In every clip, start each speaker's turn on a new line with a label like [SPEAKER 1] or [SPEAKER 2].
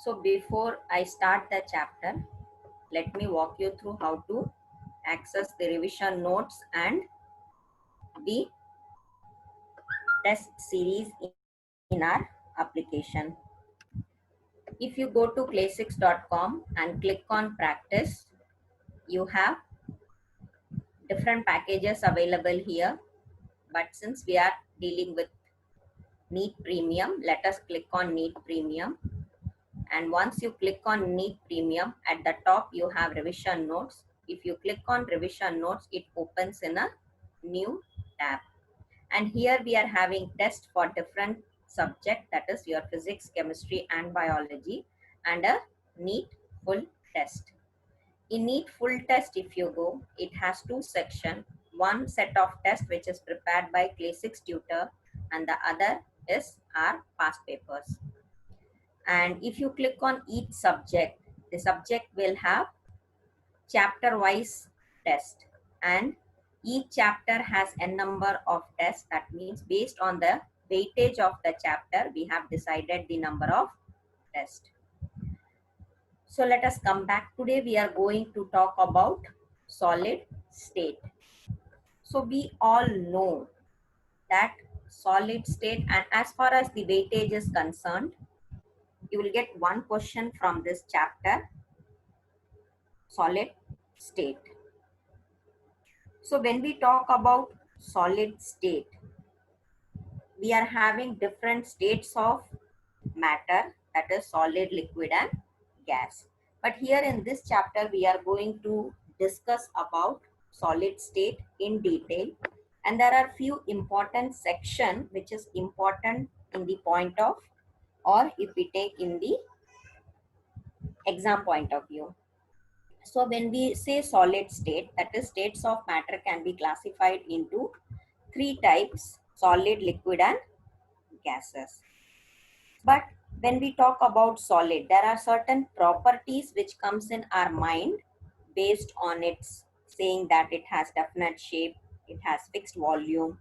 [SPEAKER 1] So before I start the chapter, let me walk you through how to access the revision notes and the test series in our application. If you go to classix.com and click on practice, you have different packages available here. But since we are dealing with NEET Premium, let us click on NEET Premium. And once you click on NEET Premium, at the top you have revision notes. If you click on revision notes, it opens in a new tab. And here we are having tests for different subject, that is your physics, chemistry and biology, and a NEET full test. In NEET full test, if you go, it has two sections. One set of tests which is prepared by Classix tutor and the other is our past papers. And if you click on each subject, the subject will have chapter wise test, and each chapter has a number of tests. That means based on the weightage of the chapter, we have decided the number of tests. So let us come back. Today we are going to talk about solid state. So we all know that solid state, and as far as the weightage is concerned, you will get one question from this chapter, solid state. So when we talk about solid state, we are having different states of matter, that is solid, liquid and gas. But here in this chapter, we are going to discuss about solid state in detail. And there are few important section which is important in the point of, or if we take in the exam point of view. So when we say solid state, that is states of matter can be classified into three types: solid, liquid and gases. But when we talk about solid, there are certain properties which comes in our mind based on its saying that it has definite shape, it has fixed volume,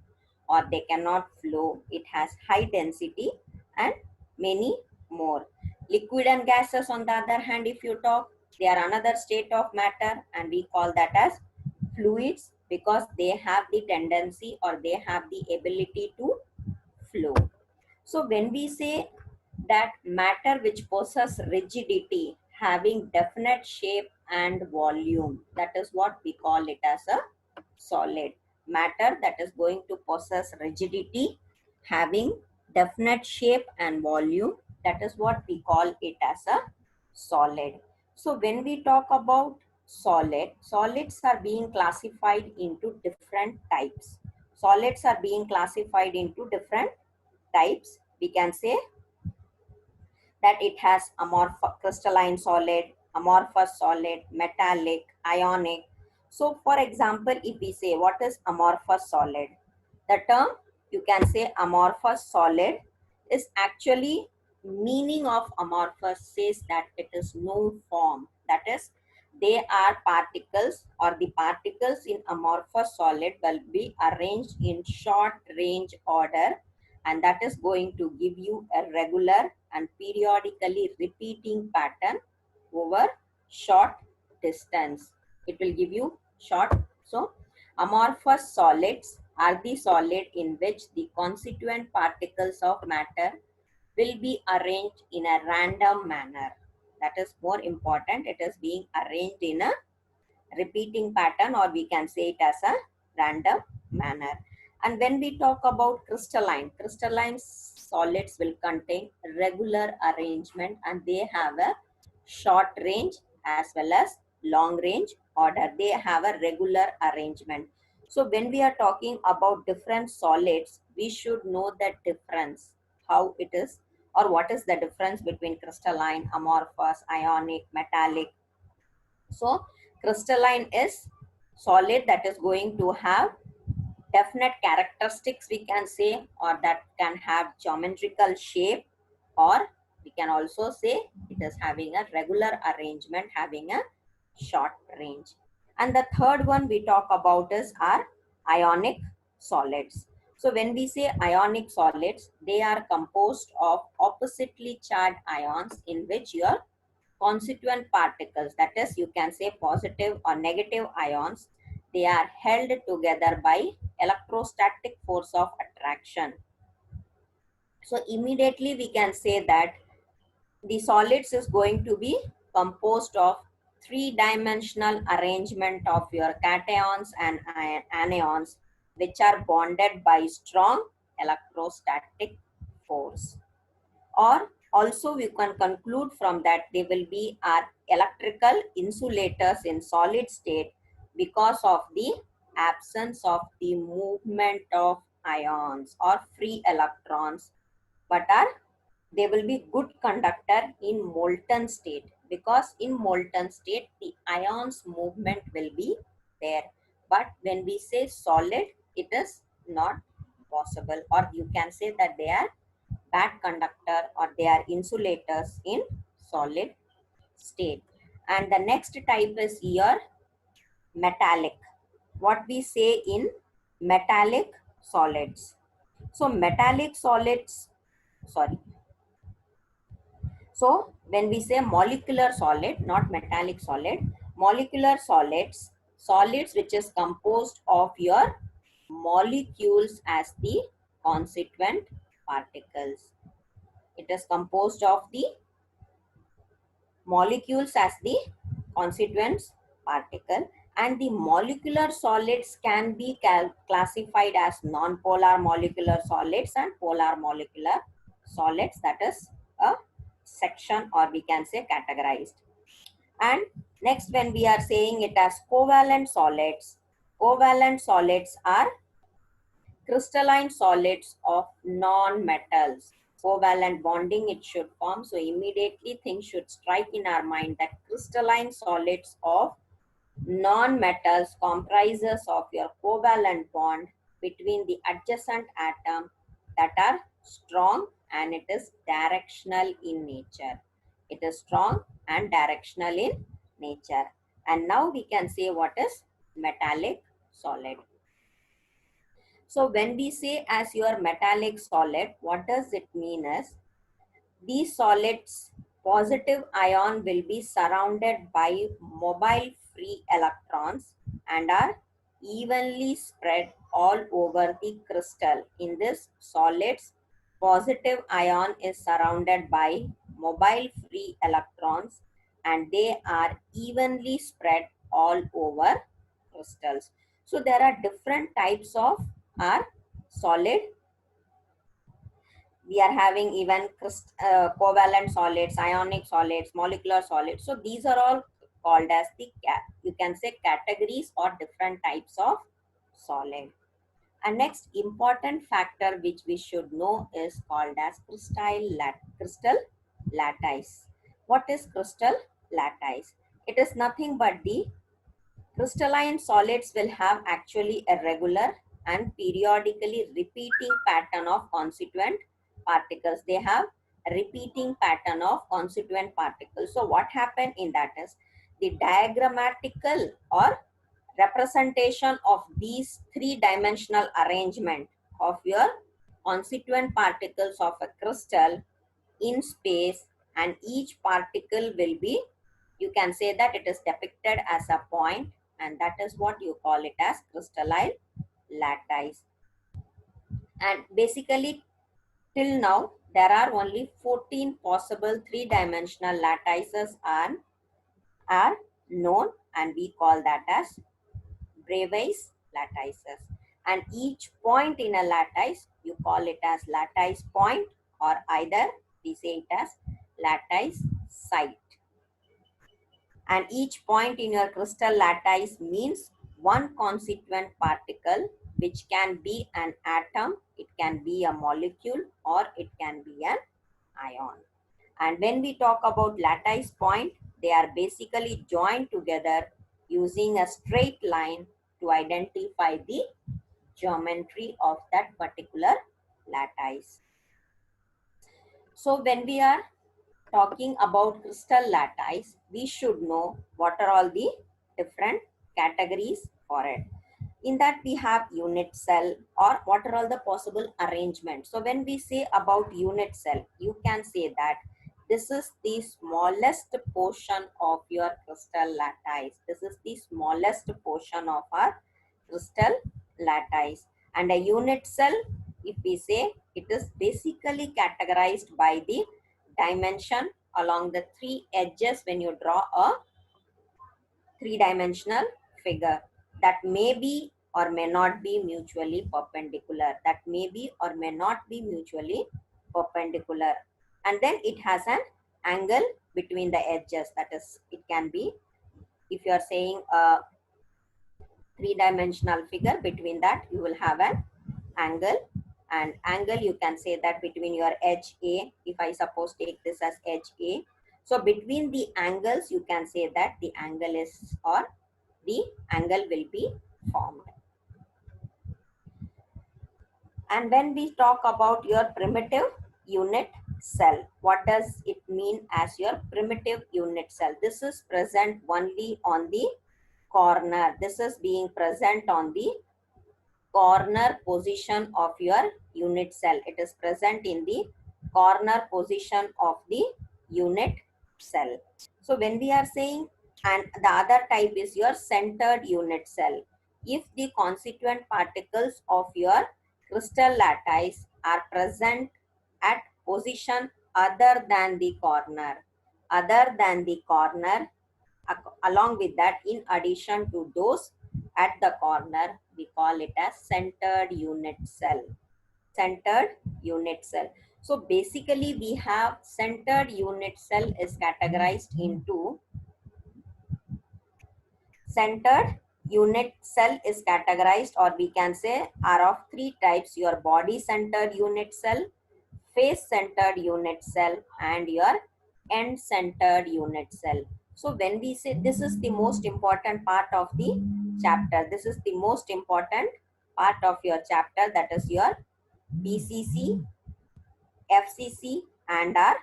[SPEAKER 1] or they cannot flow, it has high density and many more. Liquid and gases, on the other hand, if you talk, they are another state of matter and we call that as fluids, because they have the tendency or they have the ability to flow. So when we say that matter which possesses rigidity, having definite shape and volume, that is what we call it as a solid. Matter that is going to possess rigidity, having definite shape and volume, that is what we call it as a solid. So when we talk about solids are being classified into different types. Solids are being classified into different types. We can say that it has amorphous, crystalline solid, amorphous solid, metallic, ionic. So for example, if we say what is amorphous solid, the term you can say amorphous solid is actually meaning of amorphous says that it is no form. That is, they are particles, or the particles in amorphous solid will be arranged in short range order, and that is going to give you a regular and periodically repeating pattern over short distance. It will give you short. So amorphous solids are the solid in which the constituent particles of matter will be arranged in a random manner. That is more important. It is being arranged in a repeating pattern, or we can say it as a random manner. And when we talk about crystalline solids will contain regular arrangement and they have a short range as well as long range order. They have a regular arrangement. So when we are talking about different solids, we should know the difference, how it is, or what is the difference between crystalline, amorphous, ionic, metallic. So crystalline is solid that is going to have definite characteristics, we can say, or that can have geometrical shape, or we can also say it is having a regular arrangement, having a short range. And the third one we talk about is our ionic solids. So when we say ionic solids, they are composed of oppositely charged ions in which your constituent particles, that is, you can say positive or negative ions, they are held together by electrostatic force of attraction. So immediately we can say that the solids is going to be composed of three-dimensional arrangement of your cations and anions, which are bonded by strong electrostatic force. Or also we can conclude from that they will be our electrical insulators in solid state because of the absence of the movement of ions or free electrons, but are they will be good conductor in molten state, because in molten state the ions movement will be there, but when we say solid it is not possible, or you can say that they are bad conductor or they are insulators in solid state. And the next type is here metallic. What we say in metallic solids. So metallic solids, sorry, so when we say molecular solid, not metallic solid, molecular solids, solids which is composed of your molecules as the constituent particles. It is composed of the molecules as the constituents particle, and the molecular solids can be classified as non-polar molecular solids and polar molecular solids, that is a section, or we can say categorized. And next, when we are saying it as covalent solids are crystalline solids of non-metals. Covalent bonding it should form. So immediately things should strike in our mind that crystalline solids of non-metals comprises of your covalent bond between the adjacent atom that are strong, and it is directional in nature. It is strong and directional in nature. And now we can say what is metallic solid. So when we say as your metallic solid, what does it mean is these solids positive ion will be surrounded by mobile free electrons and are evenly spread all over the crystal. In this solids, positive ion is surrounded by mobile free electrons and they are evenly spread all over crystals. So there are different types of our solid. We are having even covalent solids, ionic solids, molecular solids. So these are all called as the, you can say, categories or different types of solid. And next important factor which we should know is called as crystal lattice. What is crystal lattice? It is nothing but the crystalline solids will have actually a regular and periodically repeating pattern of constituent particles. They have a repeating pattern of constituent particles. So what happened in that is the diagrammatical or representation of these three-dimensional arrangement of your constituent particles of a crystal in space, and each particle will be, you can say that it is depicted as a point, and that is what you call it as crystalline lattice. And basically till now there are only 14 possible three-dimensional lattices are known, and we call that as Bravais lattices. And each point in a lattice, you call it as lattice point, or either we say it as lattice site. And each point in your crystal lattice means one constituent particle, which can be an atom, it can be a molecule, or it can be an ion. And when we talk about lattice point, they are basically joined together using a straight line to identify the geometry of that particular lattice. So when we are talking about crystal lattice, we should know what are all the different categories for it. In that we have unit cell, or what are all the possible arrangements. So when we say about unit cell, you can say that this is the smallest portion of your crystal lattice. This is the smallest portion of our crystal lattice. And a unit cell, if we say, it is basically categorized by the dimension along the three edges when you draw a three-dimensional figure that may be or may not be mutually perpendicular. That may be or may not be mutually perpendicular. And then it has an angle between the edges. That is, it can be, if you are saying a three-dimensional figure, between that you will have an angle. And angle, you can say that between your edge A, if I suppose take this as edge A. So between the angles, you can say that the angle is, or the angle will be formed. And when we talk about your primitive unit cell, what does it mean as your primitive unit cell? This is present only on the corner. This is being present on the corner position of your unit cell. It is present in the corner position of the unit cell. So when we are saying, and the other type is your centered unit cell. If the constituent particles of your crystal lattice are present at position other than the corner, along with that, in addition to those at the corner, we call it as centered unit cell. Centered unit cell. So basically we have centered unit cell is categorized into centered unit cell is categorized, or we can say, are of three types: your body centered unit cell, face centered unit cell, and your end centered unit cell. So when we say, this is the most important part of the chapter, this is the most important part of your chapter, that is your BCC, FCC, and are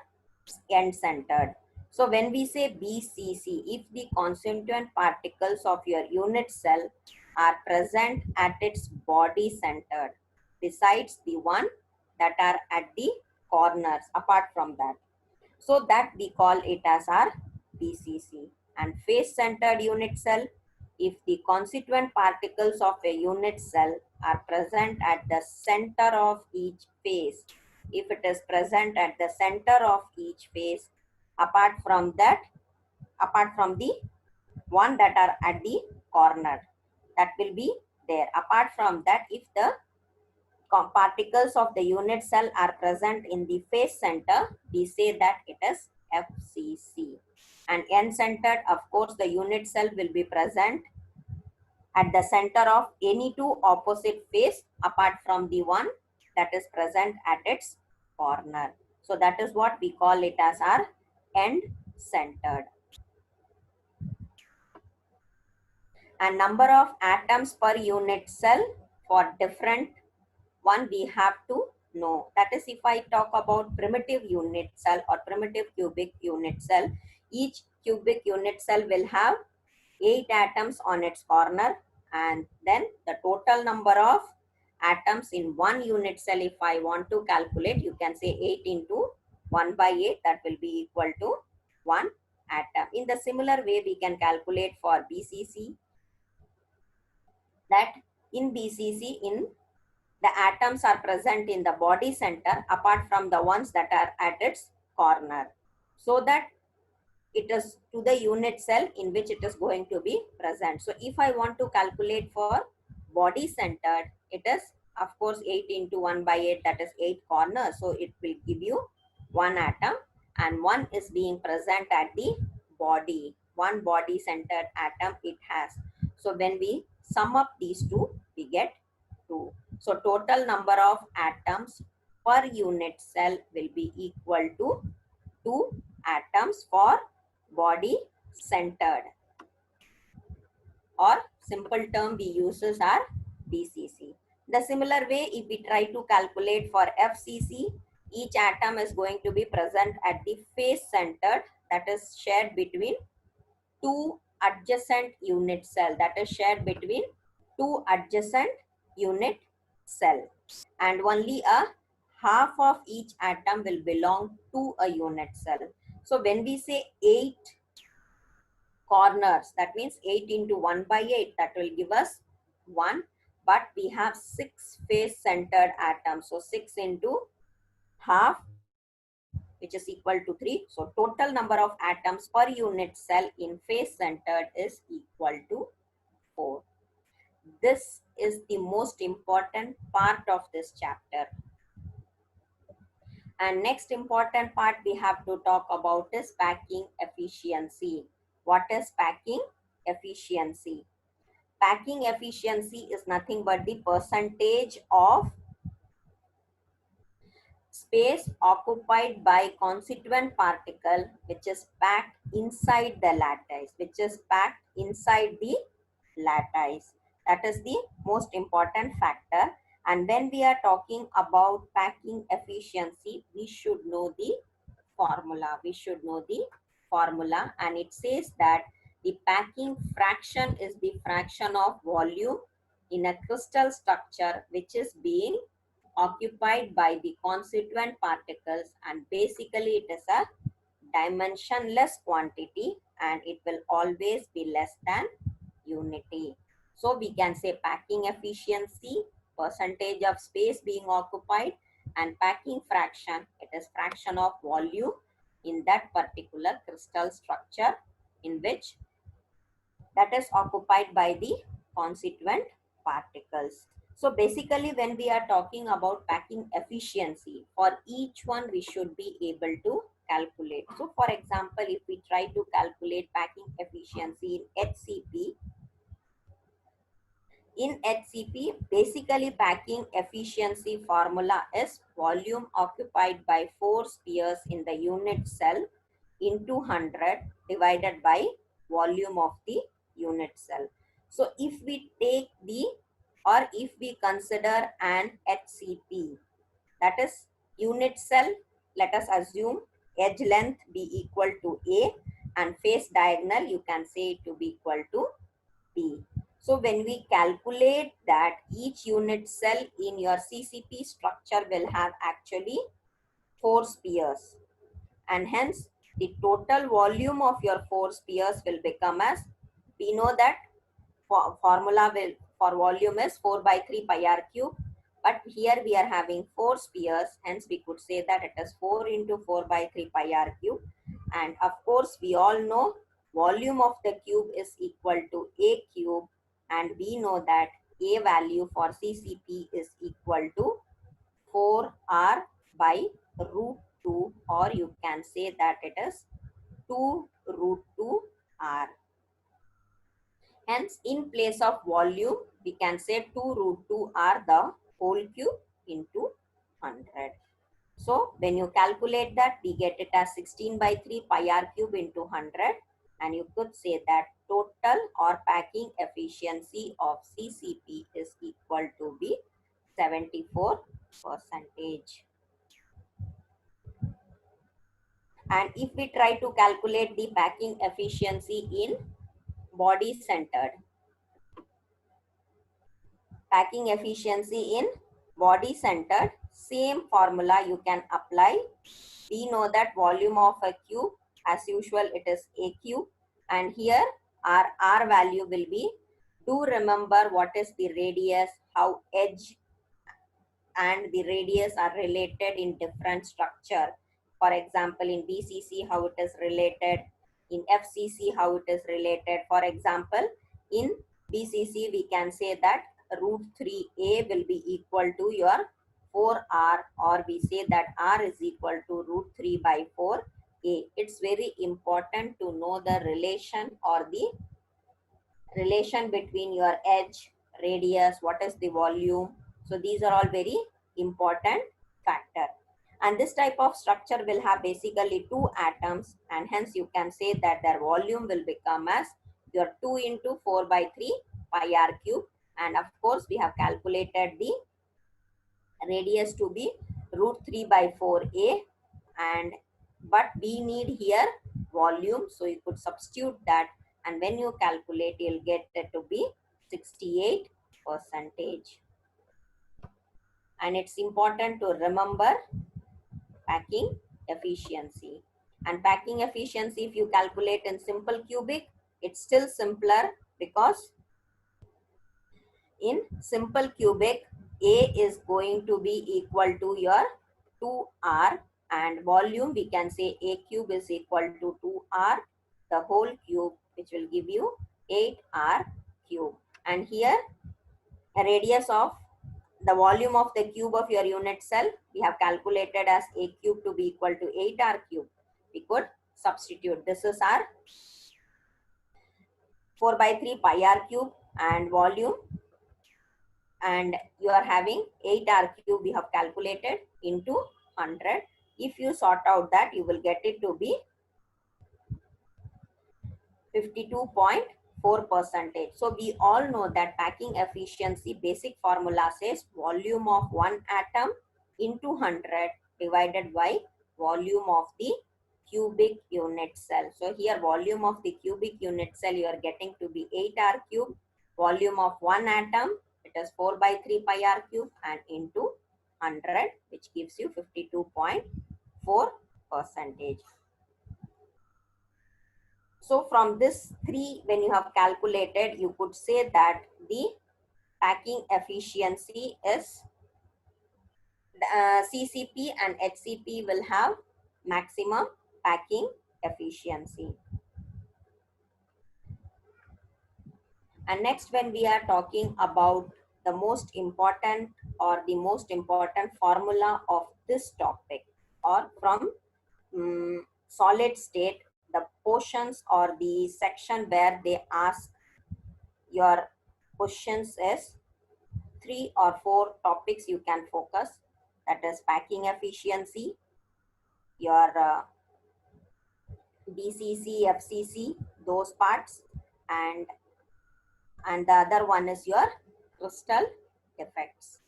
[SPEAKER 1] end centered. So when we say BCC, if the constituent particles of your unit cell are present at its body centered, besides the one that are at the corners, apart from that, so that we call it as our BCC. And face centered unit cell, if the constituent particles of a unit cell are present at the center of each face, if it is present at the center of each face, apart from that, apart from the one that are at the corner, that will be there. Apart from that, if the particles of the unit cell are present in the face center, we say that it is FCC. And end centered, of course, the unit cell will be present at the center of any two opposite face apart from the one that is present at its corner. So that is what we call it as our end centered. And number of atoms per unit cell for different one we have to know. That is, if I talk about primitive unit cell or primitive cubic unit cell, each cubic unit cell will have 8 atoms on its corner, and then the total number of atoms in one unit cell, if I want to calculate, you can say 8 into 1 by 8, that will be equal to 1 atom. In the similar way, we can calculate for BCC, that in BCC, in the atoms are present in the body center apart from the ones that are at its corner, so that it is to the unit cell in which it is going to be present. So if I want to calculate for body centered, it is of course 8 into 1 by 8, that is 8 corners. So it will give you 1 atom, and 1 is being present at the body. 1 body centered atom it has. So when we sum up these two, we get 2. So total number of atoms per unit cell will be equal to 2 atoms for body centered, or simple term we use is our BCC. The similar way, if we try to calculate for FCC, each atom is going to be present at the face centered, that is shared between two adjacent unit cell, that is shared between 2 adjacent unit cell, and only a half of each atom will belong to a unit cell. So when we say 8 corners, that means 8 into 1 by 8, that will give us 1, but we have 6 face centered atoms, so 6 into half, which is equal to 3. So total number of atoms per unit cell in face centered is equal to 4. This is the most important part of this chapter. And next important part we have to talk about is packing efficiency. What is packing efficiency? Packing efficiency is nothing but the percentage of space occupied by constituent particle which is packed inside the lattice, That is the most important factor. And when we are talking about packing efficiency, we should know the formula. And it says that the packing fraction is the fraction of volume in a crystal structure which is being occupied by the constituent particles, and basically it is a dimensionless quantity and it will always be less than unity. So we can say packing efficiency, percentage of space being occupied, and packing fraction, it is fraction of volume in that particular crystal structure in which that is occupied by the constituent particles. So basically when we are talking about packing efficiency, for each one we should be able to calculate. So for example, if we try to calculate packing efficiency in HCP, basically packing efficiency formula is volume occupied by 4 spheres in the unit cell into 100 divided by volume of the unit cell. So if we take if we consider an HCP, that is unit cell, let us assume edge length be equal to A and face diagonal you can say it to be equal to B. So when we calculate that, each unit cell in your CCP structure will have actually 4 spheres, and hence the total volume of your 4 spheres will become as, we know that formula will for volume is 4 by 3 pi r cube, but here we are having 4 spheres, hence we could say that it is 4 into 4 by 3 pi r cube. And of course we all know volume of the cube is equal to A cube, and we know that A value for CCP is equal to 4r by root 2, or you can say that it is 2 root 2 r. Hence, in place of volume, we can say 2 root 2 r the whole cube into 100. So, when you calculate that, we get it as 16 by 3 pi r cube into 100. And you could say that total or packing efficiency of CCP is equal to be 74%. And if we try to calculate the packing efficiency in body centered, same formula you can apply. We know that volume of a cube, as usual, it is A cube, and here our R value will be, do remember what is the radius, how edge and the radius are related in different structure. For example, in BCC, how it is related, in FCC, how it is related. For example, in BCC, we can say that root 3a will be equal to your 4r, or we say that r is equal to root 3 by 4a. It's very important to know the relation or the relation between your edge, radius, what is the volume. So these are all very important factor. And this type of structure will have basically 2 atoms, and hence you can say that their volume will become as your 2 into 4 by 3 pi r cube. And of course, we have calculated the radius to be root 3 by 4a, and but we need here volume, so you could substitute that, and when you calculate you'll get it to be 68 percentage. And it's important to remember packing efficiency. And packing efficiency, if you calculate in simple cubic, it's still simpler because in simple cubic, A is going to be equal to your 2R, and volume we can say A cube is equal to 2R the whole cube, which will give you 8R cube. And here a radius of the volume of the cube of your unit cell we have calculated as A cube to be equal to 8R cube. We could substitute. This is our 4 by 3 pi R cube and volume, and you are having 8R cube we have calculated into 100. If you sort out that, you will get it to be 52.4 percentage. So we all know that packing efficiency basic formula says volume of one atom into 100 divided by volume of the cubic unit cell. So here volume of the cubic unit cell you are getting to be 8R cube. Volume of one atom, it is 4 by 3 pi R cube, and into 100, which gives you 52.4 percentage. So from this 3, when you have calculated, you could say that the packing efficiency is CCP and HCP will have maximum packing efficiency. And next, when we are talking about the most important formula of this topic, or from solid state, the portions or the section where they ask your questions is 3 or 4 topics you can focus. That is packing efficiency, your DCC, FCC, those parts, and the other one is your crystal defects.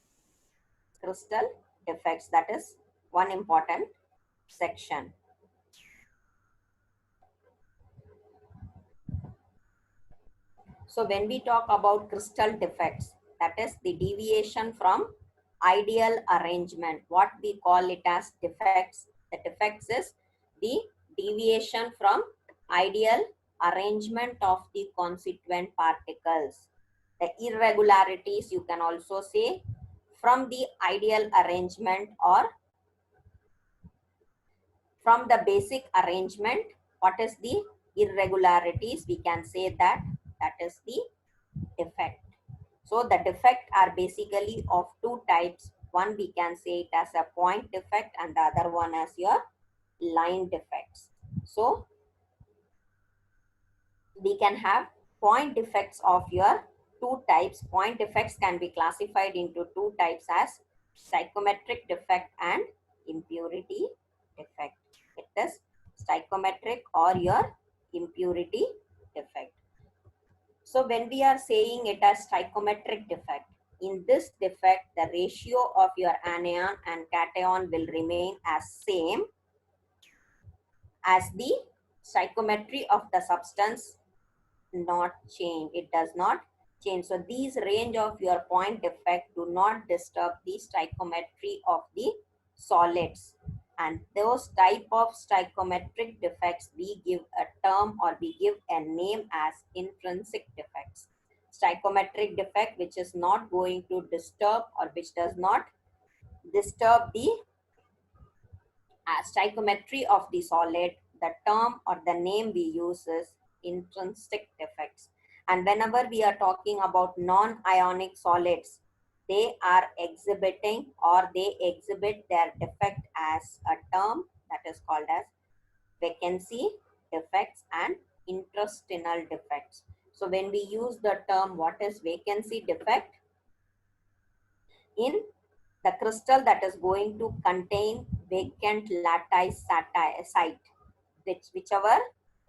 [SPEAKER 1] Crystal defects, that is one important section. So when we talk about crystal defects, that is the deviation from ideal arrangement. What we call it as defects. The defects is the deviation from ideal arrangement of the constituent particles. The irregularities, you can also say, from the ideal arrangement or from the basic arrangement. What is the irregularities? We can say that is the defect. So the defect are basically of 2 types. One we can say it as a point defect, and the other one as your line defects. So we can have point defects of your 2 types. Point defects can be classified into 2 types as stoichiometric defect and impurity defect. It is stoichiometric or your impurity defect. So when we are saying it as stoichiometric defect, in this defect, the ratio of your anion and cation will remain as same as the stoichiometry of the substance not change. It does not change. So these range of your point defect do not disturb the stoichiometry of the solids. And those type of stoichiometric defects we give a term or we give a name as intrinsic defects. Stoichiometric defect which is not going to disturb or which does not disturb the stoichiometry of the solid, the term or the name we use is intrinsic defects. And whenever we are talking about non-ionic solids, they are exhibiting or they exhibit their defect as a term that is called as vacancy defects and intestinal defects. So when we use the term what is vacancy defect, in the crystal that is going to contain vacant lattice site, whichever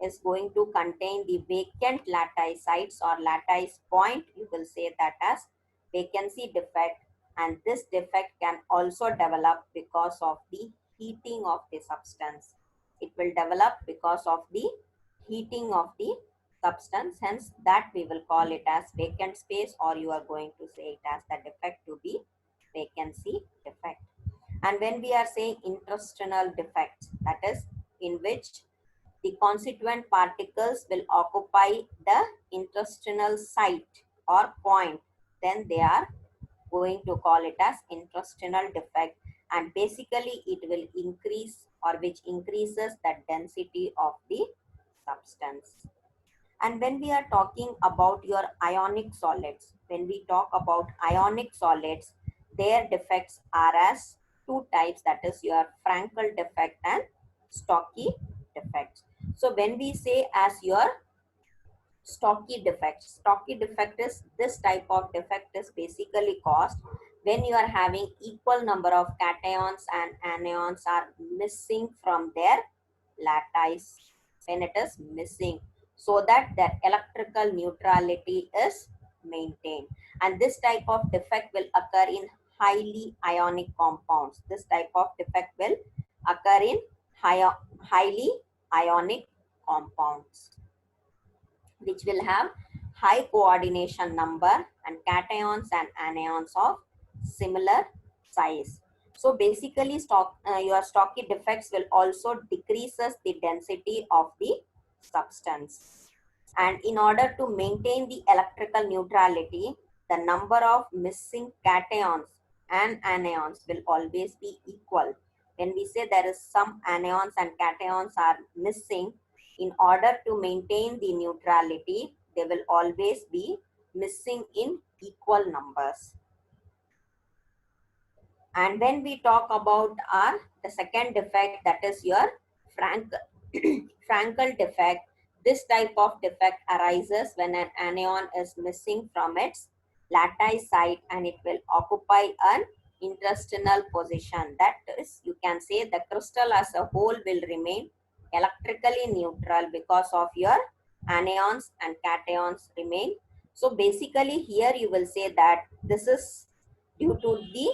[SPEAKER 1] is going to contain the vacant lattice sites or lattice point, you will say that as vacancy defect. And this defect can also develop because of the heating of the substance. It will develop because of the heating of the substance. Hence, that we will call it as vacant space, or you are going to say it as the defect to be vacancy defect. And when we are saying intestinal defects, that is in which the constituent particles will occupy the intestinal site or point, then they are going to call it as intestinal defect. And basically it will increase, or which increases the density of the substance. And when we are talking about your ionic solids, when we talk about ionic solids, their defects are as two types, that is your Frankel defect and Stocky defect. So when we say as your stocky defect is this type of defect is basically caused when you are having equal number of cations and anions are missing from their lattice, when it is missing, so that their electrical neutrality is maintained. And this type of defect will occur in highly ionic compounds. This type of defect will occur in highly ionic compounds, which will have high coordination number and cations and anions of similar size. So basically your stocky defects will also decreases the density of the substance. And in order to maintain the electrical neutrality, the number of missing cations and anions will always be equal. When we say there is some anions and cations are missing, in order to maintain the neutrality, they will always be missing in equal numbers. And when we talk about the second defect, that is your Frankel defect, this type of defect arises when an anion is missing from its lattice site and it will occupy an intestinal position. That is, you can say the crystal as a whole will remain electrically neutral because of your anions and cations remain. So basically here you will say that this is due to the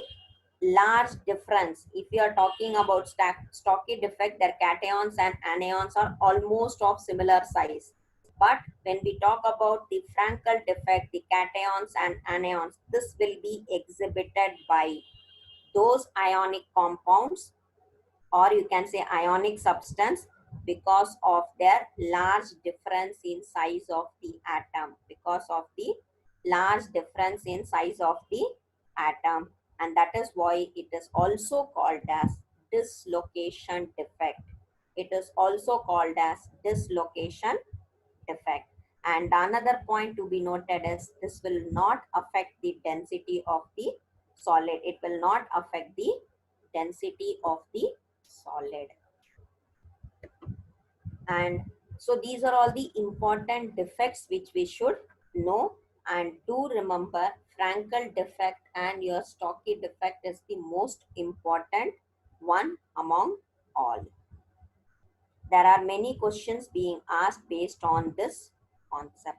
[SPEAKER 1] large difference. If you are talking about stocky defect, their cations and anions are almost of similar size. But when we talk about the Frankel defect, the cations and anions, this will be exhibited by those ionic compounds, or you can say ionic substance, because of their large difference in size of the atom, because of the large difference in size of the atom. And that is why it is also called as dislocation defect. It is also called as dislocation defect. And another point to be noted is this will not affect the density of the solid. It will not affect the density of the solid. And so these are all the important defects which we should know. And do remember, Frankel defect and your stocky defect is the most important one among all. There are many questions being asked based on this concept.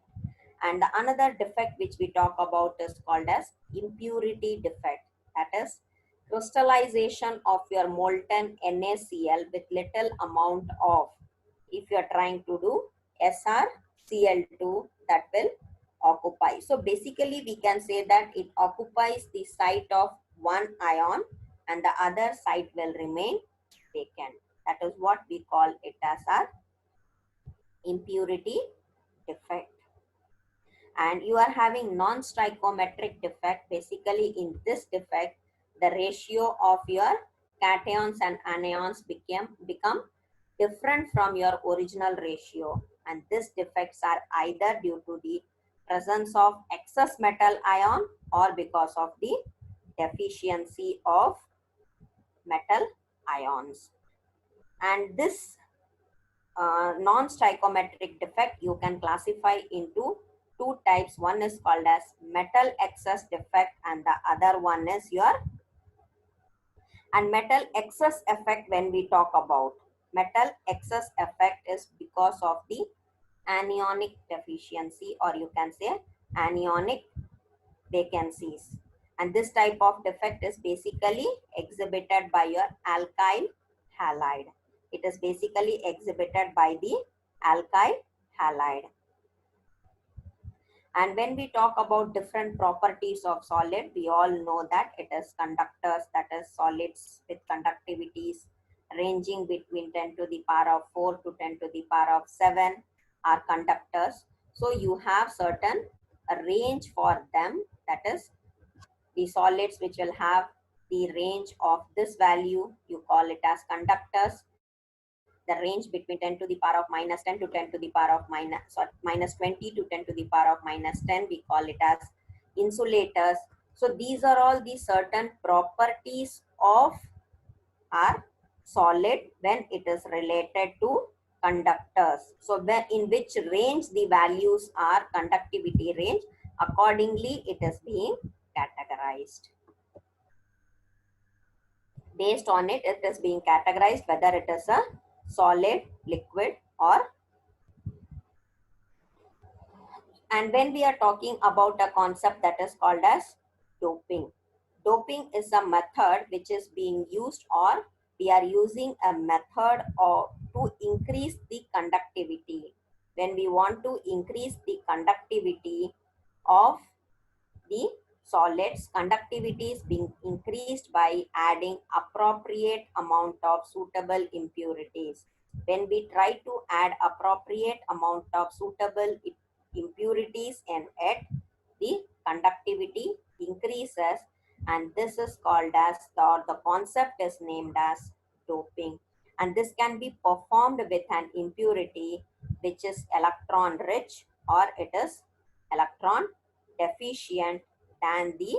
[SPEAKER 1] And the another defect which we talk about is called as impurity defect. That is crystallization of your molten NaCl with little amount of, if you are trying to do SrCl2, that will occupy. So basically we can say that it occupies the site of one ion and the other site will remain vacant. That is what we call it as our impurity defect. And you are having non-stoichiometric defect. Basically in this defect, the ratio of your cations and anions become different from your original ratio. And these defects are either due to the presence of excess metal ion or because of the deficiency of metal ions. And this non-stoichiometric defect you can classify into two types. One is called as metal excess defect and the other one is your metal excess effect. When we talk about metal excess effect is because of the anionic deficiency, or you can say anionic vacancies. And this type of defect is basically exhibited by your alkyl halide. It is basically exhibited by the alkyl halide. And when we talk about different properties of solid, we all know that it is conductors, that is solids with conductivities ranging between 10 to the power of 4 to 10 to the power of 7 are conductors. So you have certain range for them, that is the solids which will have the range of this value, you call it as conductors. The range between 10 to the power of minus 10 to 10 to the power of minus 20 to 10 to the power of minus 10, we call it as insulators. So these are all the certain properties of our solid when it is related to conductors. So when in which range the values are conductivity range, accordingly it is being categorized. Based on it, it is being categorized whether it is a solid, liquid, or. And when we are talking about a concept that is called as doping, doping is a method which is being used, or we are using a method to increase the conductivity. When we want to increase the conductivity of the solids, conductivity is being increased by adding appropriate amount of suitable impurities. When we try to add appropriate amount of suitable impurities in it, the conductivity increases, and this is called as, or the concept is named as doping. And this can be performed with an impurity which is electron rich or it is electron deficient than the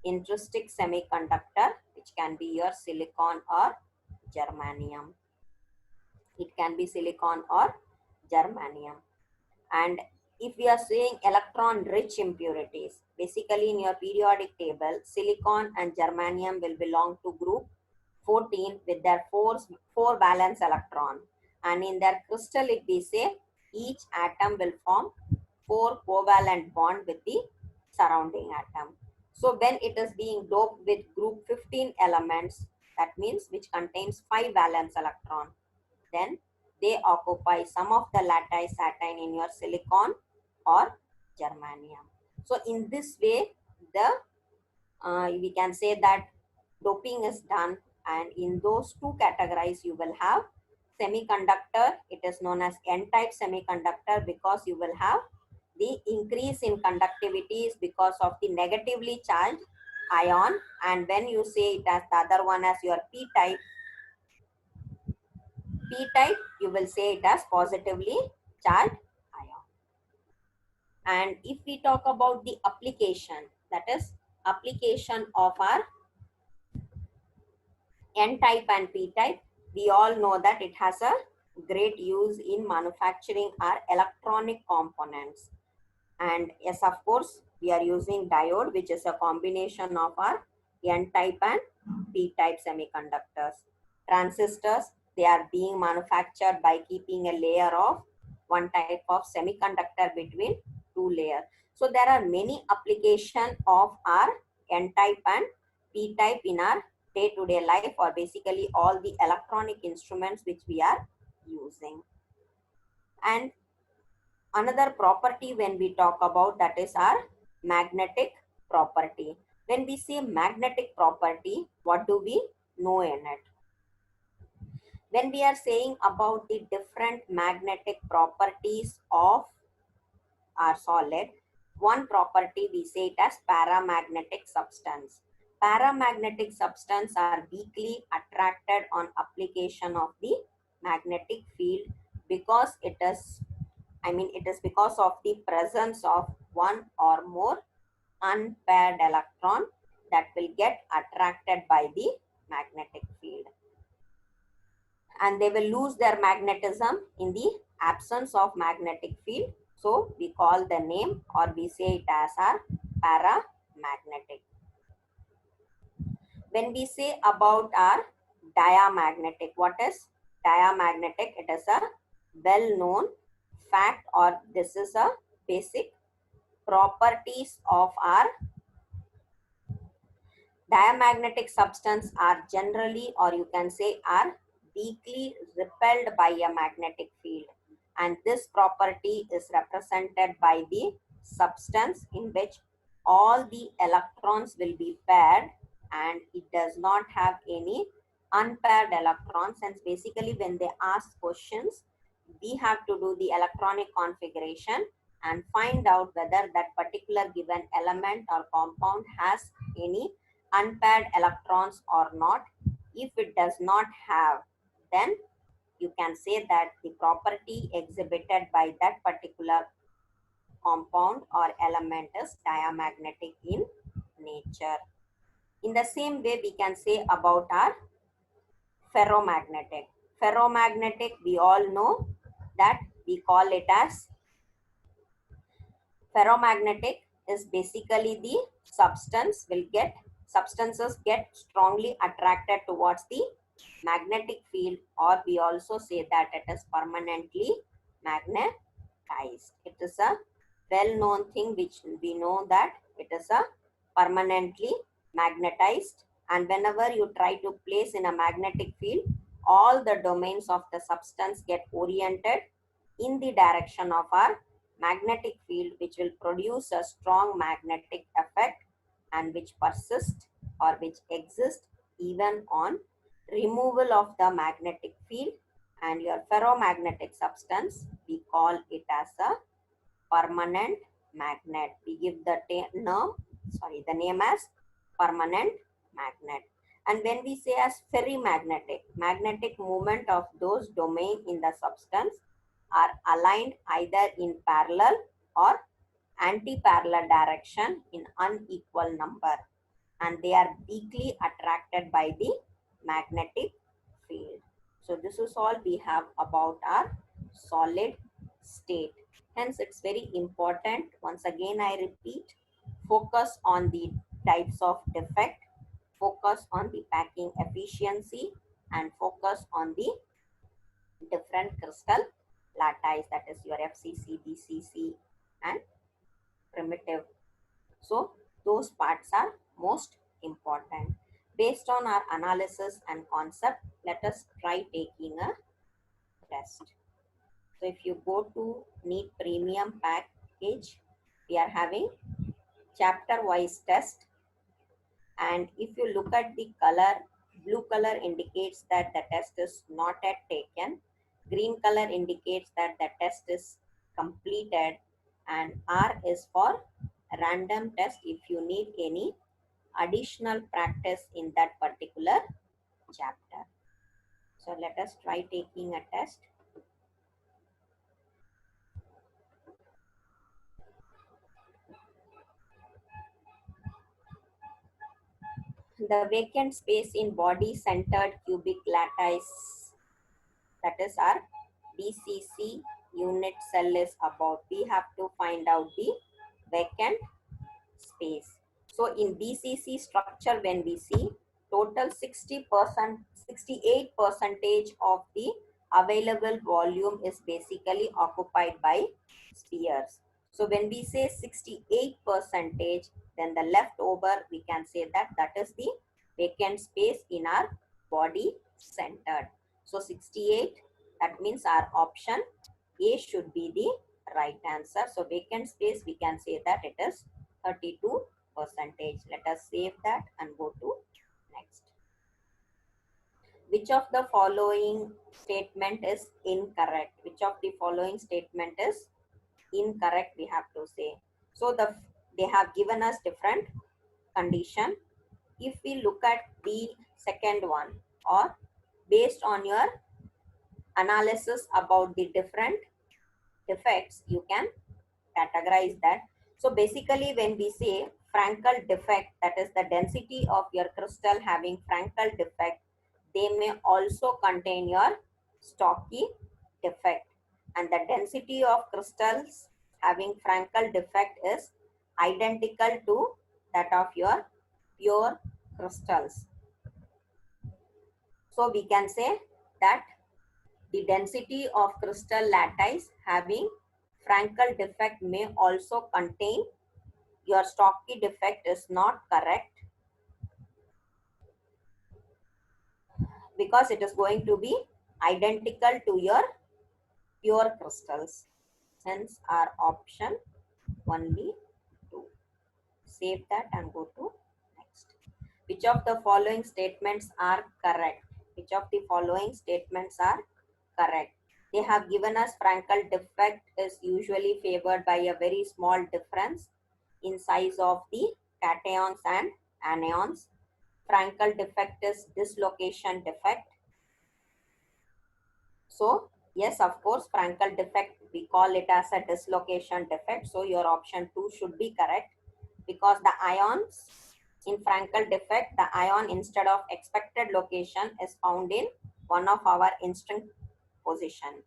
[SPEAKER 1] intrinsic semiconductor, which can be your silicon or germanium. It can be silicon or germanium. And if we are saying electron rich impurities, basically in your periodic table, silicon and germanium will belong to group 14 with their four valence electron. And in their crystal, if we say each atom will form 4 covalent bond with the surrounding atom. So when it is being doped with group 15 elements, that means which contains 5 valence electron, then they occupy some of the lattice satin in your silicon or germanium. So in this way, the we can say that doping is done, and in those two categories you will have semiconductor. It is known as n-type semiconductor because you will have the increase in conductivity is because of the negatively charged ion, and when you say it as the other one as your p-type, you will say it as positively charged ion. And if we talk about the application, that is application of our n-type and p-type, we all know that it has a great use in manufacturing our electronic components. And yes, of course, we are using diode, which is a combination of our n-type and p-type semiconductors. Transistors, they are being manufactured by keeping a layer of one type of semiconductor between two layers. So there are many applications of our n-type and p-type in our day-to-day life, or basically all the electronic instruments which we are using. And another property when we talk about, that is our magnetic property. When we say magnetic property, what do we know in it? When we are saying about the different magnetic properties of our solid, one property we say it as paramagnetic substance. Paramagnetic substance are weakly attracted on application of the magnetic field because it is, it is because of the presence of one or more unpaired electron that will get attracted by the magnetic field. And they will lose their magnetism in the absence of magnetic field. So we call the name, or we say it as our paramagnetic. When we say about our diamagnetic, what is diamagnetic? It is a well-known fact, or this is a basic properties of our diamagnetic substance are generally, or you can say are weakly repelled by a magnetic field, and this property is represented by the substance in which all the electrons will be paired and it does not have any unpaired electrons. And basically when they ask questions, we have to do the electronic configuration and find out whether that particular given element or compound has any unpaired electrons or not. If it does not have, then you can say that the property exhibited by that particular compound or element is diamagnetic in nature. In the same way, we can say about our ferromagnetic. Ferromagnetic, we all know that we call it as ferromagnetic is basically the substances get strongly attracted towards the magnetic field, or we also say that it is permanently magnetized. It is a well-known thing which we know that it is a permanently magnetized, and whenever you try to place in a magnetic field, all the domains of the substance get oriented in the direction of our magnetic field, which will produce a strong magnetic effect and which persists or which exists even on removal of the magnetic field. And your ferromagnetic substance, we call it as a permanent magnet. We give the name as permanent magnet. And when we say as ferrimagnetic, magnetic movement of those domain in the substance are aligned either in parallel or anti-parallel direction in unequal number, and they are weakly attracted by the magnetic field. So this is all we have about our solid state. Hence, it's very important. Once again, I repeat, focus on the types of defect, focus on the packing efficiency, and focus on the different crystal lattice, that is your FCC, BCC, and primitive. So those parts are most important. Based on our analysis and concept, let us try taking a test. So if you go to NEET Premium package, we are having chapter wise test, and if you look at the color, blue color indicates that the test is not yet taken, green color indicates that the test is completed, and R is for random test if you need any additional practice in that particular chapter. So let us try taking a test. The vacant space in body centered cubic lattice, that is our BCC unit cell, is about. We have to find out the vacant space. So in BCC structure, when we see total 60%, 68% of the available volume is basically occupied by spheres. So when we say 68%, then the leftover, we can say that that is the vacant space in our body centered. So 68, that means our option A should be the right answer. So vacant space, we can say that it is 32%. Let us save that and go to next. Which of the following statement is incorrect? Which of the following statement is incorrect, we have to say. So they have given us different condition. If we look at the second one, or based on your analysis about the different defects, you can categorize that. So basically when we say Frankel defect, that is the density of your crystal having Frankel defect, they may also contain your Stocky defect, and the density of crystals having Frankel defect is identical to that of your pure crystals. So we can say that the density of crystal lattice having Frankel defect may also contain your Stocky defect is not correct, because it is going to be identical to your pure crystals. Hence our option only 2. Save that and go to next. Which of the following statements are correct? Which of the following statements are correct? They have given us Frankel defect is usually favored by a very small difference in size of the cations and anions. Frankel defect is dislocation defect. So yes, of course, Frankel defect, we call it as a dislocation defect. So your option 2 should be correct, because the ions in Frankel defect, the ion instead of expected location is found in one of our instinct position.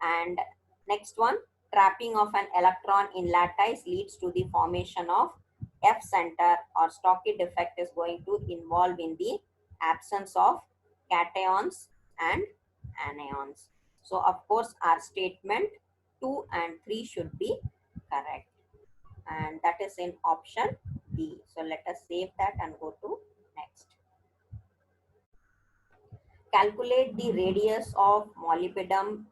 [SPEAKER 1] And next one, trapping of an electron in lattice leads to the formation of F center, or Stokes defect is going to involve in the absence of cations and anions. So of course our statement 2 and 3 should be correct, and that is in option D. So let us save that and go to next. Calculate the radius of molybdenum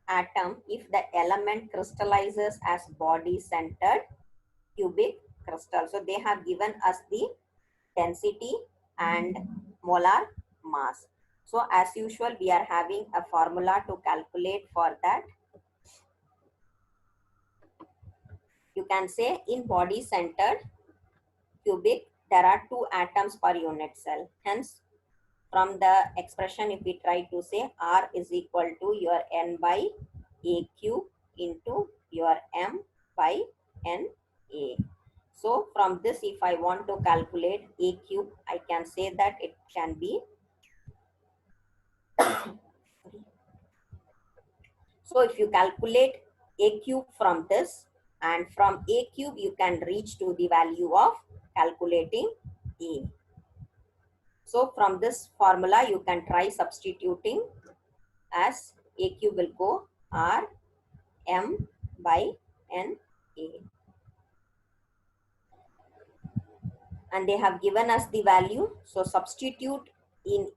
[SPEAKER 1] atom if the element crystallizes as body centered cubic crystal. So they have given us the density and molar mass. So as usual, we are having a formula to calculate for that. You can say in body centered cubic, there are 2 atoms per unit cell. Hence, from the expression, if we try to say R is equal to your N by A cube into your M by N A. So from this, if I want to calculate A cube, I can say that it can be. So if you calculate A cube from this, and from A cube, you can reach to the value of calculating A. So from this formula, you can try substituting, as A cube will go R M by N A. And they have given us the value. So substitute the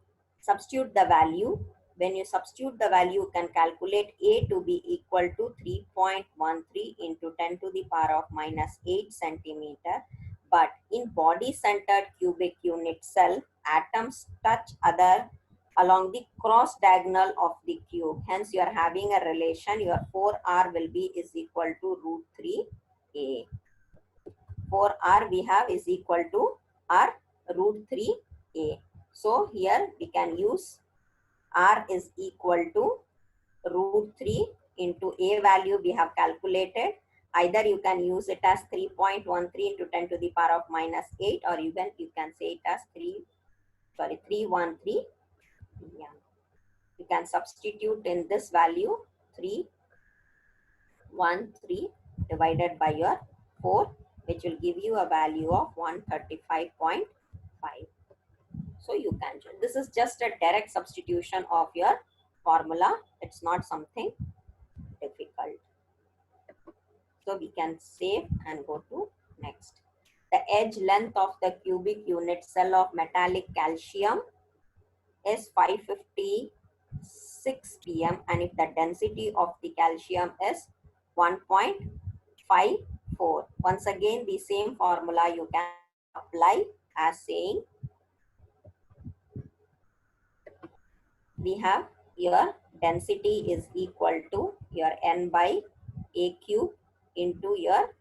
[SPEAKER 1] value. When you substitute the value, you can calculate A to be equal to 3.13 into 10 to the power of minus 8 centimeter. But in body centered cubic unit cell, atoms touch other along the cross diagonal of the cube. Hence, you are having a relation. Your 4R will be is equal to root 3A. 4R we have is equal to R root 3A. So here we can use R is equal to root 3 into A value we have calculated. Either you can use it as 3.13 into 10 to the power of minus 8, or even you can say it as 313. Yeah. You can substitute in this value 313 divided by your 4, which will give you a value of 135.5. So you can, this is just a direct substitution of your formula. It's not something difficult. So we can save and go to next. The edge length of the cubic unit cell of metallic calcium is 556 pm, and if the density of the calcium is 1.54. Once again, the same formula you can apply, as saying we have your density is equal to your N by A cube into your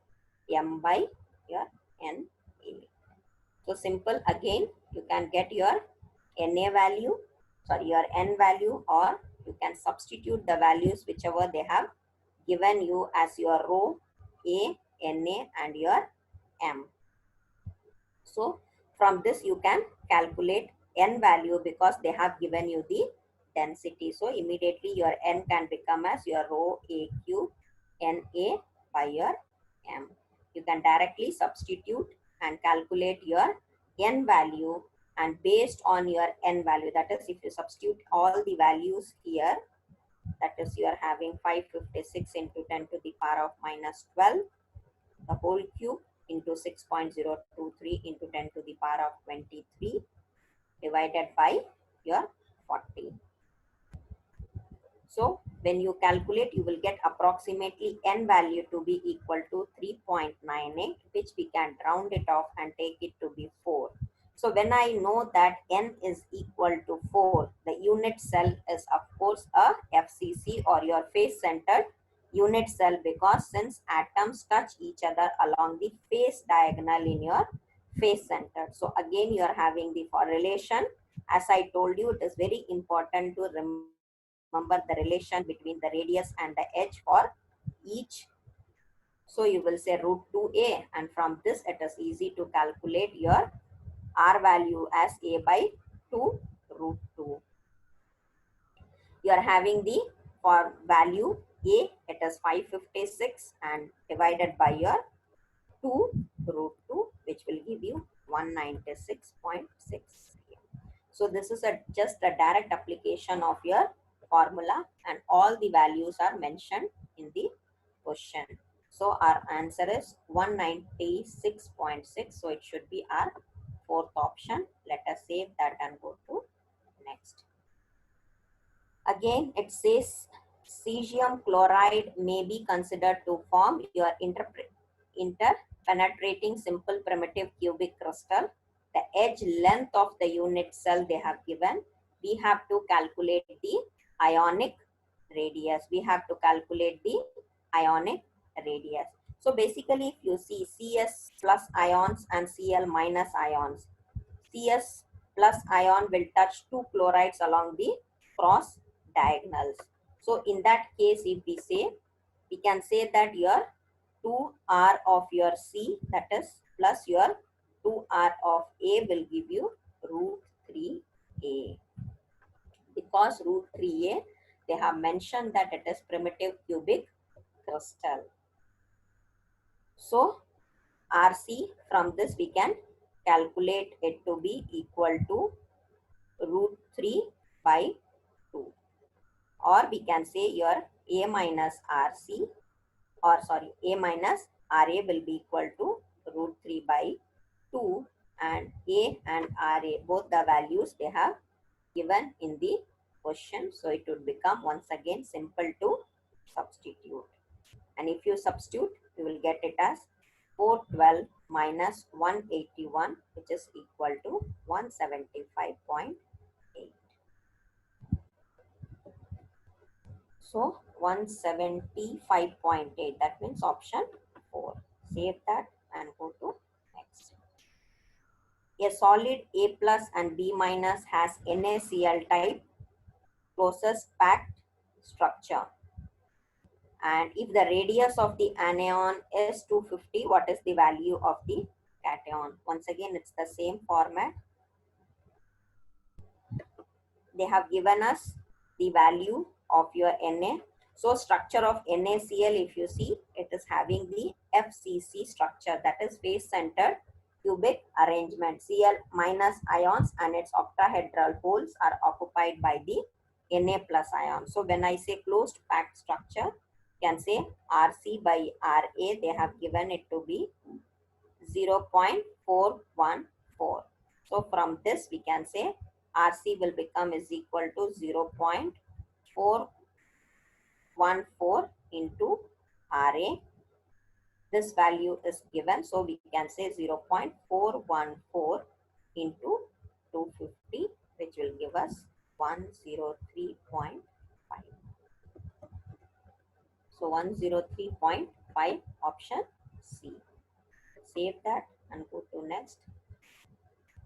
[SPEAKER 1] M by your N A. So simple, again you can get your Na value, sorry, your N value, or you can substitute the values whichever they have given you as your rho, A, Na and your M. So from this you can calculate N value, because they have given you the density. So immediately your N can become as your rho A cube Na by your M. You can directly substitute and calculate your N value, and based on your N value, that is if you substitute all the values here, that is you are having 556 into 10 to the power of minus 12, the whole cube, into 6.023 into 10 to the power of 23 divided by your 40. So when you calculate, you will get approximately n value to be equal to 3.98, which we can round it off and take it to be 4. So when I know that n is equal to 4, the unit cell is of course a FCC or your face centered unit cell, because since atoms touch each other along the face diagonal in your face center. So again you are having the correlation. As I told you, it is very important to remember the relation between the radius and the edge for each. So you will say root 2a, and from this it is easy to calculate your r value as a by 2 root 2. You are having the for value a, it is 556, and divided by your 2 root 2, which will give you 196.6. So this is just a direct application of your formula, and all the values are mentioned in the question. So our answer is 196.6. So it should be our fourth option. Let us save that and go to next. Again, it says cesium chloride may be considered to form your interpenetrating simple primitive cubic crystal. The edge length of the unit cell they have given. We have to calculate the ionic radius. We have to calculate the ionic radius. So basically, if you see Cs plus ions and Cl minus ions, Cs plus ion will touch two chlorides along the cross diagonals. So in that case, if we say, we can say that your 2r of your C, that is plus your 2r of A, will give you root 3a. Because root 3a, they have mentioned that it is primitive cubic crystal. So RC, from this we can calculate it to be equal to root 3 by 2, or we can say your A minus RC, or sorry, A minus RA will be equal to root 3 by 2, and A and RA, both the values they have given in the question. So it would become once again simple to substitute. And if you substitute, you will get it as 412 minus 181, which is equal to 175.8. So 175.8, that means option 4. Save that and go to next. A solid A plus and B minus has NaCl type closest packed structure. And if the radius of the anion is 250, what is the value of the cation? Once again, it's the same format. They have given us the value of your Na. So structure of NaCl, if you see, it is having the FCC structure, that is face centered cubic arrangement. Cl minus ions and its octahedral poles are occupied by the Na plus ion. So when I say closed packed structure, you can say Rc by Ra, they have given it to be 0.414. So from this we can say RC will become is equal to 0.414 into RA. This value is given, so we can say 0.414 into 250, which will give us 103.5. So 103.5, option C. Save that and go to next.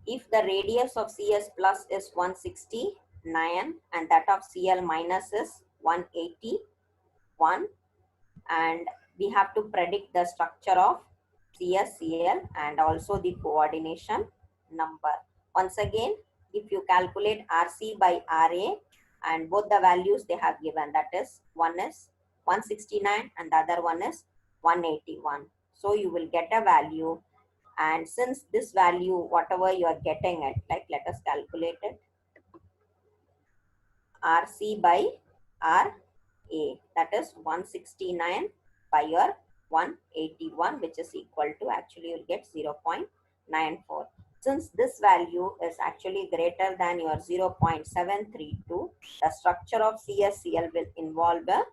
[SPEAKER 1] If the radius of Cs plus is 169 and that of Cl minus is 181, and we have to predict the structure of Cs, Cl, and also the coordination number. Once again, if you calculate Rc by Ra, and both the values they have given, that is one is 169 and the other one is 181. So you will get a value, and since this value, whatever you are getting it, like let us calculate it, Rc by Ra, that is 169 by your 181, which is equal to, actually you'll get 0.94. Since this value is actually greater than your 0.732, the structure of CSCl will involve a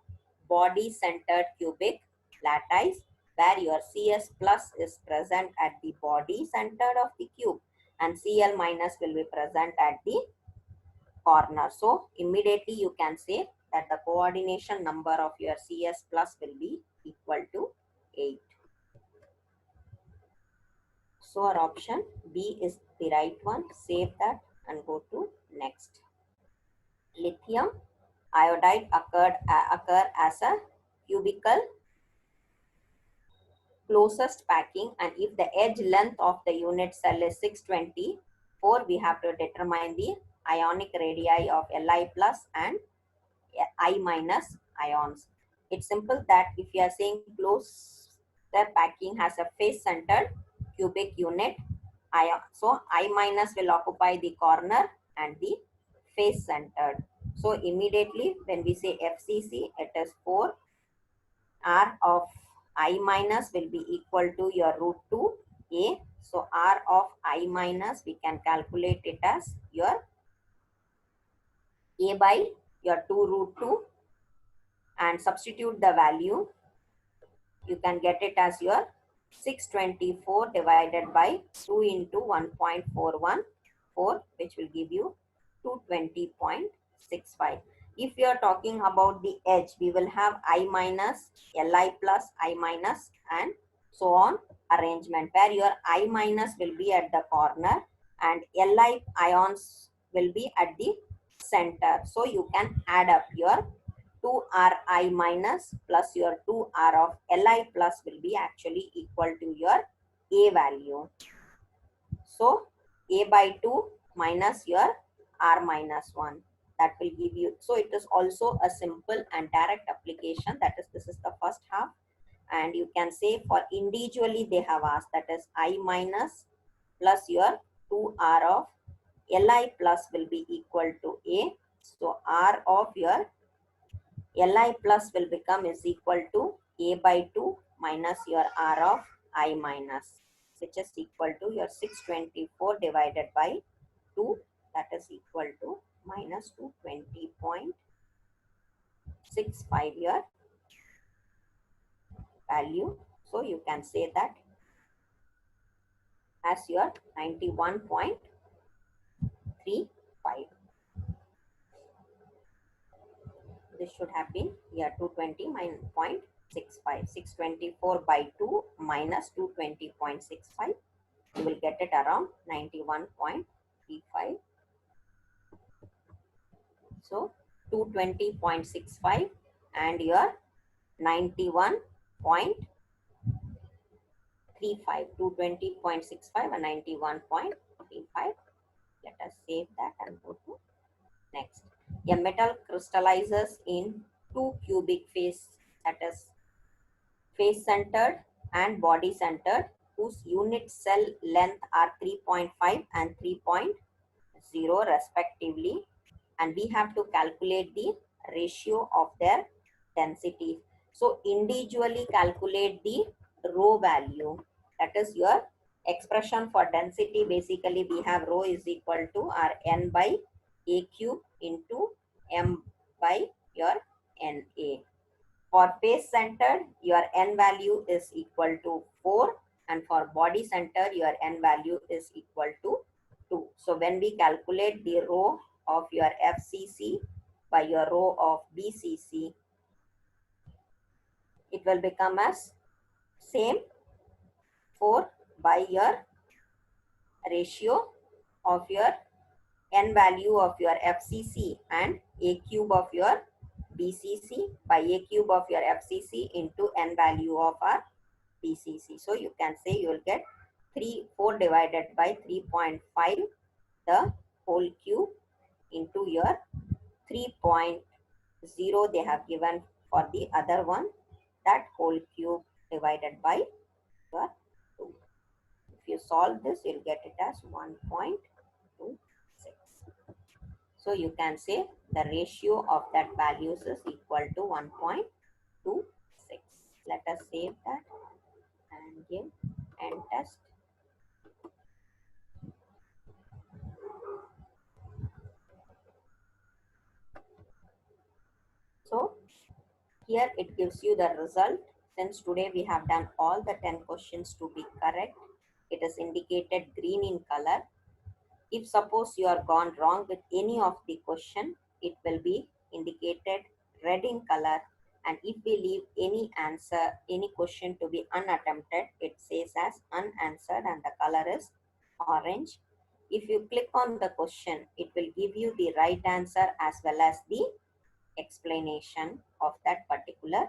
[SPEAKER 1] body-centered cubic lattice where your CS plus is present at the body centered of the cube and Cl minus will be present at the corner. So immediately you can say that the coordination number of your CS plus will be equal to 8. So our option B is the right one. Save that and go to next. Lithium iodide occur as a cubical closest packing, and if the edge length of the unit cell is 624, we have to determine the ionic radii of Li plus and I minus ions. It's simple that if you are saying close, the packing has a face centered cubic unit, so I minus will occupy the corner and the face centered. So immediately when we say FCC, it is 4 R of I minus will be equal to your root 2 A. So R of I minus we can calculate it as your A by your 2 root 2 and substitute the value. You can get it as your 624 divided by 2 into 1.414, which will give you 220.65. If you are talking about the edge, we will have I minus, Li plus, I minus and so on arrangement where your I minus will be at the corner and Li ions will be at the center. So you can add up your 2Ri minus plus your 2R of Li plus will be actually equal to your A value. So A by 2 minus your R minus 1. That will give you, so it is also a simple and direct application. That is, this is the first half. And you can say for individually they have asked, that is I minus plus your 2R of Li plus will be equal to A. So R of your Li plus will become is equal to A by 2 minus your R of I minus, which is equal to your 624 divided by 2, that is equal to minus 220.65 your value. So you can say that as your 91.35. This should have been here 220 minus 0.65. 624 by 2 minus 220.65. You will get it around 91.35. So 220.65 and your 91.35. 220.65 and 91.35. Let us save that and go to next. A metal crystallizes in two cubic phase, that is face centered and body centered, whose unit cell length are 3.5 and 3.0 respectively, and we have to calculate the ratio of their density. So individually calculate the rho value, that is your expression for density. Basically we have rho is equal to our n by a cube into m by your na. For face centered, your n value is equal to 4, and for body centered, your n value is equal to 2. So when we calculate the rho of your FCC by your rho of BCC, it will become as same 4 by your ratio of your n value of your FCC and a cube of your BCC by a cube of your FCC into n value of our BCC. So you can say you will get 4 divided by 3.5 the whole cube into your 3.0 they have given for the other one, that whole cube divided by your 2. If you solve this, you'll get it as 1.26. So you can say the ratio of that values is equal to 1.26. Let us save that and give and test. Here it gives you the result. Since today we have done all the 10 questions to be correct, it is indicated green in color. If suppose you are gone wrong with any of the question, it will be indicated red in color. And if we leave any answer, any question to be unattempted, it says as unanswered and the color is orange. If you click on the question, it will give you the right answer as well as the explanation of that particular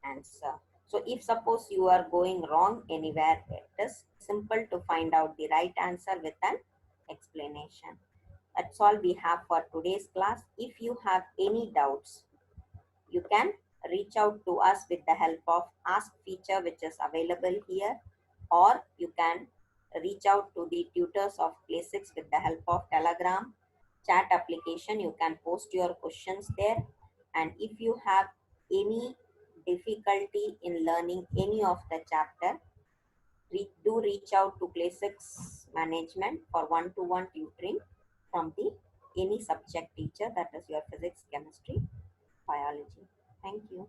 [SPEAKER 1] answer. So if suppose you are going wrong anywhere, it is simple to find out the right answer with an explanation. That's all we have for today's class. If you have any doubts, you can reach out to us with the help of ask feature which is available here, or you can reach out to the tutors of Play 6 with the help of Telegram chat application. You can post your questions there. And if you have any difficulty in learning any of the chapter, do reach out to Play 6 management for one-to-one tutoring from the any subject teacher, that is your physics, chemistry, biology. Thank you.